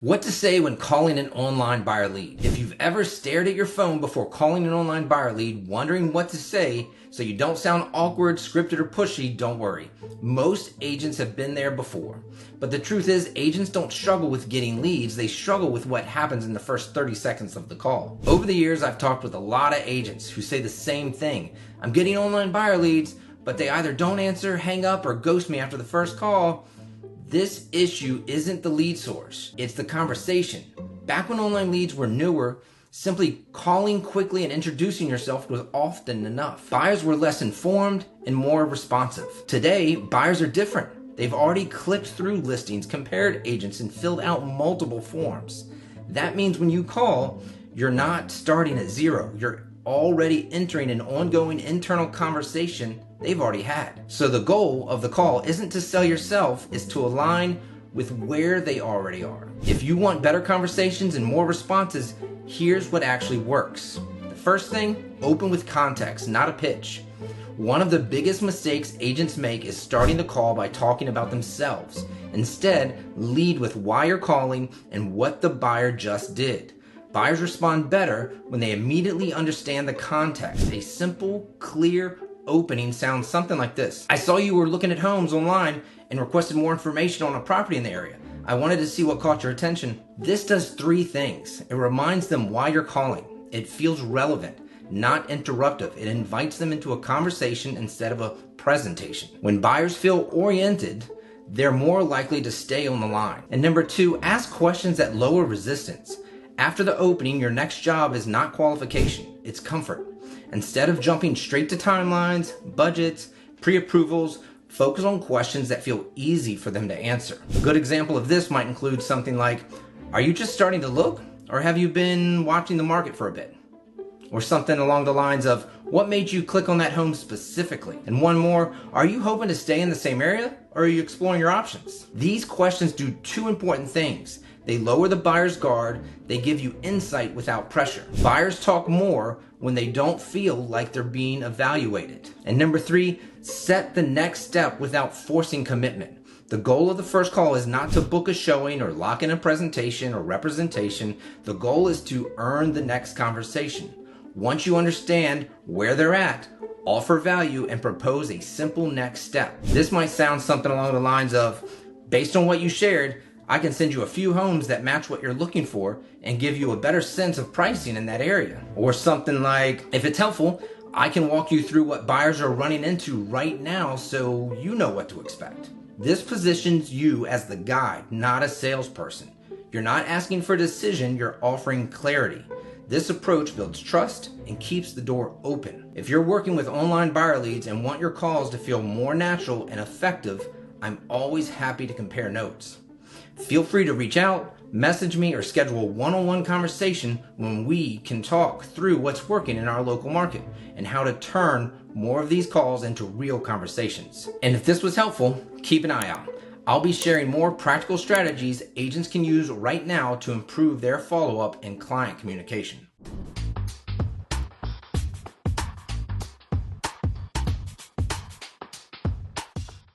What to say when calling an online buyer lead. If you've ever stared at your phone before calling an online buyer lead, wondering what to say so you don't sound awkward, scripted, or pushy, don't worry. Most agents have been there before. But the truth is, agents don't struggle with getting leads, they struggle with what happens in the first 30 seconds of the call. Over the years, I've talked with a lot of agents who say the same thing. I'm getting online buyer leads, but they either don't answer, hang up, or ghost me after the first call. This issue isn't the lead source, it's the conversation. Back when online leads were newer, simply calling quickly and introducing yourself was often enough. Buyers were less informed and more responsive. Today, buyers are different. They've already clicked through listings, compared agents, and filled out multiple forms. That means when you call, you're not starting at zero. You're already entering an ongoing internal conversation they've already had. So the goal of the call isn't to sell yourself, it's to align with where they already are. If you want better conversations and more responses, here's what actually works. The first thing, open with context, not a pitch. One of the biggest mistakes agents make is starting the call by talking about themselves. Instead, lead with why you're calling and what the buyer just did. Buyers respond better when they immediately understand the context. A simple, clear opening sounds something like this. I saw you were looking at homes online and requested more information on a property in the area. I wanted to see what caught your attention. This does three things. It reminds them why you're calling. It feels relevant, not interruptive. It invites them into a conversation instead of a presentation. When buyers feel oriented, they're more likely to stay on the line. And number two, ask questions that lower resistance. After the opening, your next job is not qualification, it's comfort. Instead of jumping straight to timelines, budgets, pre-approvals, focus on questions that feel easy for them to answer. A good example of this might include something like, are you just starting to look, or have you been watching the market for a bit? Or something along the lines of, what made you click on that home specifically? And one more, are you hoping to stay in the same area, or are you exploring your options? These questions do two important things. They lower the buyer's guard, they give you insight without pressure. Buyers talk more when they don't feel like they're being evaluated. And number three, set the next step without forcing commitment. The goal of the first call is not to book a showing or lock in a presentation or representation. The goal is to earn the next conversation. Once you understand where they're at, offer value and propose a simple next step. This might sound something along the lines of, based on what you shared, I can send you a few homes that match what you're looking for and give you a better sense of pricing in that area. Or something like, if it's helpful, I can walk you through what buyers are running into right now so you know what to expect. This positions you as the guide, not a salesperson. You're not asking for a decision, you're offering clarity. This approach builds trust and keeps the door open. If you're working with online buyer leads and want your calls to feel more natural and effective, I'm always happy to compare notes. Feel free to reach out, message me, or schedule a one-on-one conversation when we can talk through what's working in our local market and how to turn more of these calls into real conversations. And if this was helpful, keep an eye out. I'll be sharing more practical strategies agents can use right now to improve their follow-up and client communication.